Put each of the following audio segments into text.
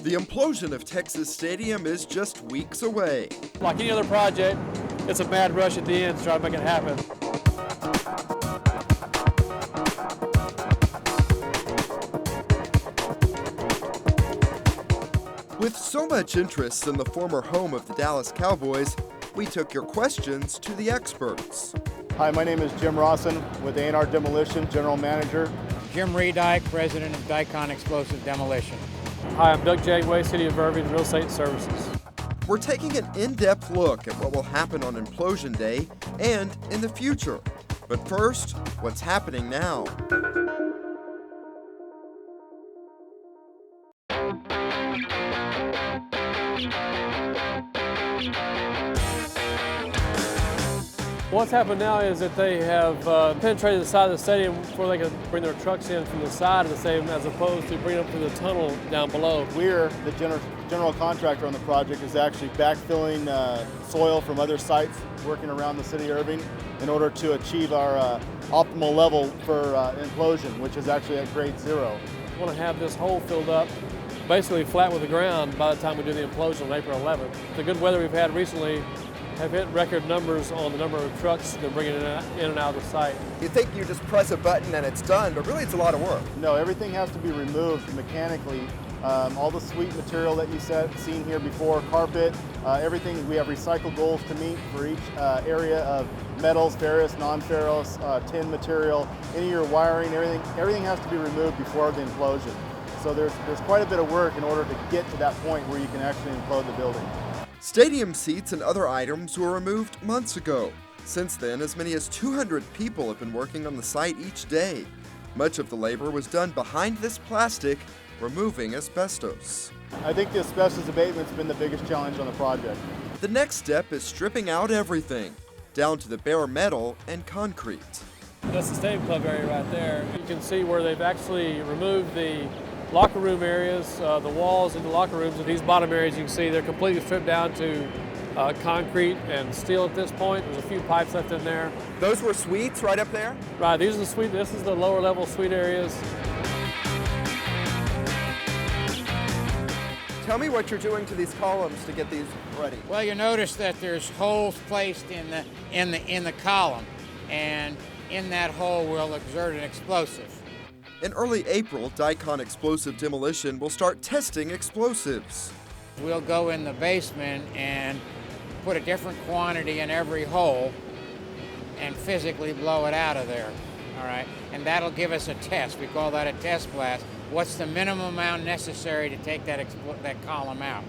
The implosion of Texas Stadium is just weeks away. Like any other project, it's a mad rush at the end to try to make it happen. With so much interest in the former home of the Dallas Cowboys, we took your questions to the experts. Hi, my name is Jim Rawson with A&R Demolition, General Manager. Jim Redyke, President of Dicon Explosive Demolition. Hi, I'm Doug Janeway, City of Irving, Real Estate Services. We're taking an in-depth look at what will happen on Implosion Day and in the future. But first, what's happening now? What's happened now is that they have penetrated the side of the stadium before they can bring their trucks in from the side of the stadium as opposed to bringing them through the tunnel down below. We're the general contractor on the project is actually backfilling soil from other sites working around the city of Irving in order to achieve our optimal level for implosion, which is actually at grade 0. We want to have this hole filled up basically flat with the ground by the time we do the implosion on April 11th. The good weather we've had recently have hit record numbers on the number of trucks they're bringing in and out of the site. You think you just press a button and it's done, but really it's a lot of work. No, everything has to be removed mechanically. All the sweet material that you seen here before, carpet, everything. We have recycled goals to meet for each area of metals, ferrous, non-ferrous, tin material, any of your wiring, everything has to be removed before the implosion. So there's quite a bit of work in order to get to that point where you can actually implode the building. Stadium seats and other items were removed months ago. Since then, as many as 200 people have been working on the site each day. Much of the labor was done behind this plastic, removing asbestos. I think the asbestos abatement's been the biggest challenge on the project. The next step is stripping out everything, down to the bare metal and concrete. That's the Stadium Club area right there. You can see where they've actually removed the locker room areas, the walls in the locker rooms, and these bottom areas you can see they're completely stripped down to concrete and steel at this point. There's a few pipes left in there. Those were suites right up there? Right, these are the suite. This is the lower level suite areas. Tell me what you're doing to these columns to get these ready. Well, you notice that there's holes placed in the column, and in that hole we'll exert an explosive. In early April, Dicon Explosive Demolition will start testing explosives. We'll go in the basement and put a different quantity in every hole and physically blow it out of there, all right? And that'll give us a test. We call that a test blast. What's the minimum amount necessary to take that column out?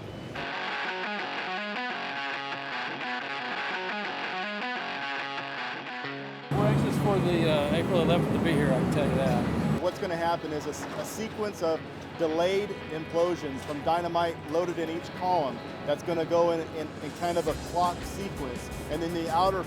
We're anxious for the April 11th to be here, I can tell you that. What's going to happen is a sequence of delayed implosions from dynamite loaded in each column that's going to go in kind of a clock sequence, and then the outer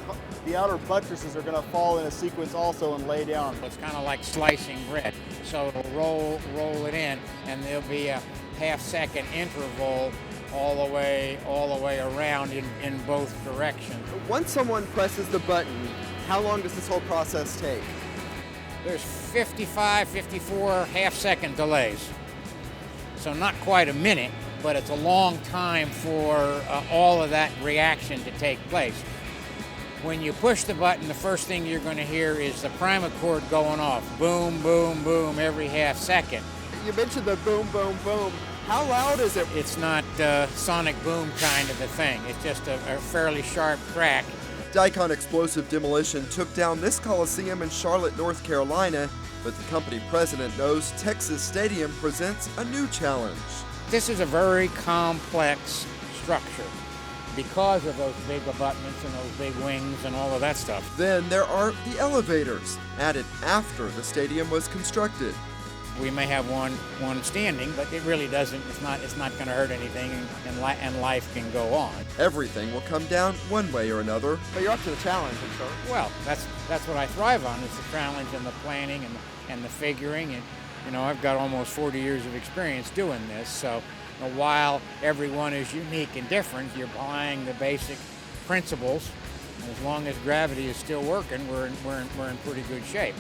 buttresses are going to fall in a sequence also and lay down. It's kind of like slicing bread. So it'll roll it in, and there'll be a half-second interval all the way around in both directions. Once someone presses the button, how long does this whole process take? There's 55, 54 half-second delays. So not quite a minute, but it's a long time for all of that reaction to take place. When you push the button, the first thing you're going to hear is the primer cord going off. Boom, boom, boom, every half second. You mentioned the boom, boom, boom. How loud is it? It's not sonic boom kind of a thing. It's just a fairly sharp crack. Dicon Explosive Demolition took down this Coliseum in Charlotte, North Carolina, but the company president knows Texas Stadium presents a new challenge. This is a very complex structure because of those big abutments and those big wings and all of that stuff. Then there are the elevators, added after the stadium was constructed. We may have one standing, but it really doesn't. It's not going to hurt anything, and life can go on. Everything will come down one way or another. But you're up to the challenge, I'm sure. Well, that's what I thrive on. It's the challenge and the planning and the figuring. And I've got almost 40 years of experience doing this. So while everyone is unique and different, you're applying the basic principles. And as long as gravity is still working, we're in pretty good shape.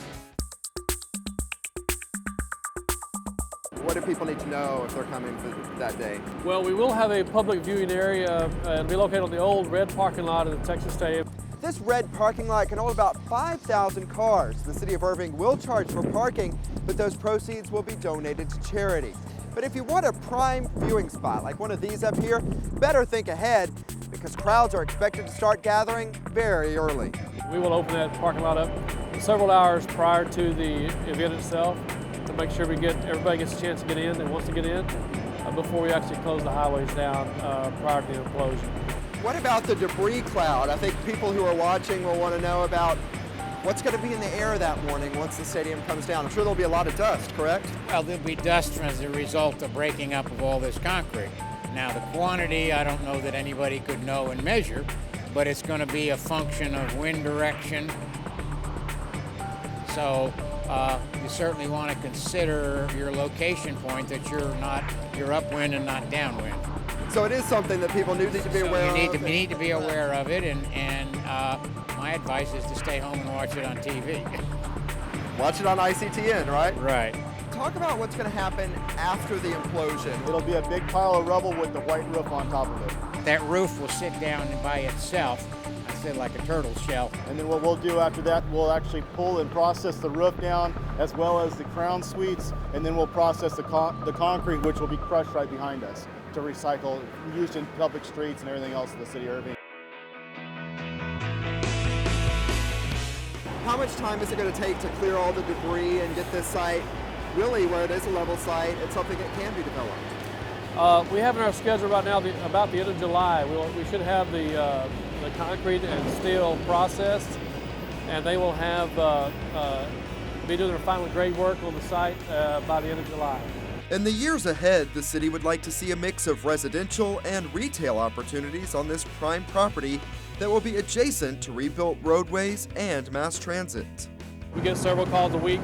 do people need to know if they're coming that day? Well, we will have a public viewing area. It'll be located on the old red parking lot of the Texas Stadium. This red parking lot can hold about 5,000 cars. The city of Irving will charge for parking, but those proceeds will be donated to charity. But if you want a prime viewing spot like one of these up here, better think ahead because crowds are expected to start gathering very early. We will open that parking lot up several hours prior to the event itself to make sure everybody gets a chance to get in and wants to get in before we actually close the highways down prior to the implosion. What about the debris cloud? I think people who are watching will want to know about what's going to be in the air that morning once the stadium comes down. I'm sure there'll be a lot of dust, correct? Well, there'll be dust as a result of breaking up of all this concrete. Now, the quantity, I don't know that anybody could know and measure, but it's going to be a function of wind direction. So you certainly want to consider your location point that you're upwind and not downwind. So it is something that people need to be aware of. You need to be aware of it, and my advice is to stay home and watch it on TV. Watch it on ICTN, right? Right. Talk about what's going to happen after the implosion. It'll be a big pile of rubble with the white roof on top of it. That roof will sit down by itself, I said like a turtle shell. And then what we'll do after that, we'll actually pull and process the roof down as well as the crown suites, and then we'll process the concrete, which will be crushed right behind us to recycle, used in public streets and everything else in the city of Irving. How much time is it going to take to clear all the debris and get this site really where it is a level site and something that can be developed? We have in our schedule right now about the end of July. We should have the concrete and steel processed, and they will be doing their final grade work on the site by the end of July. In the years ahead, the city would like to see a mix of residential and retail opportunities on this prime property that will be adjacent to rebuilt roadways and mass transit. We get several calls a week.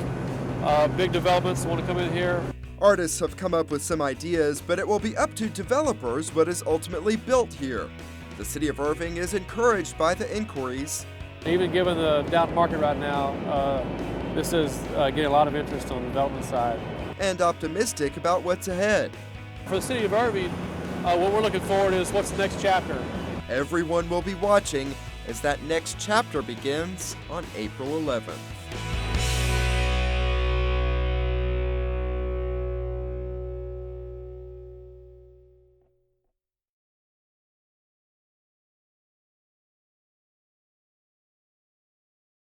Big developments want to come in here. Artists have come up with some ideas, but it will be up to developers what is ultimately built here. The city of Irving is encouraged by the inquiries. Even given the down market right now, this is getting a lot of interest on the development side. And optimistic about what's ahead. For the city of Irving, what we're looking forward is what's the next chapter. Everyone will be watching as that next chapter begins on April 11th.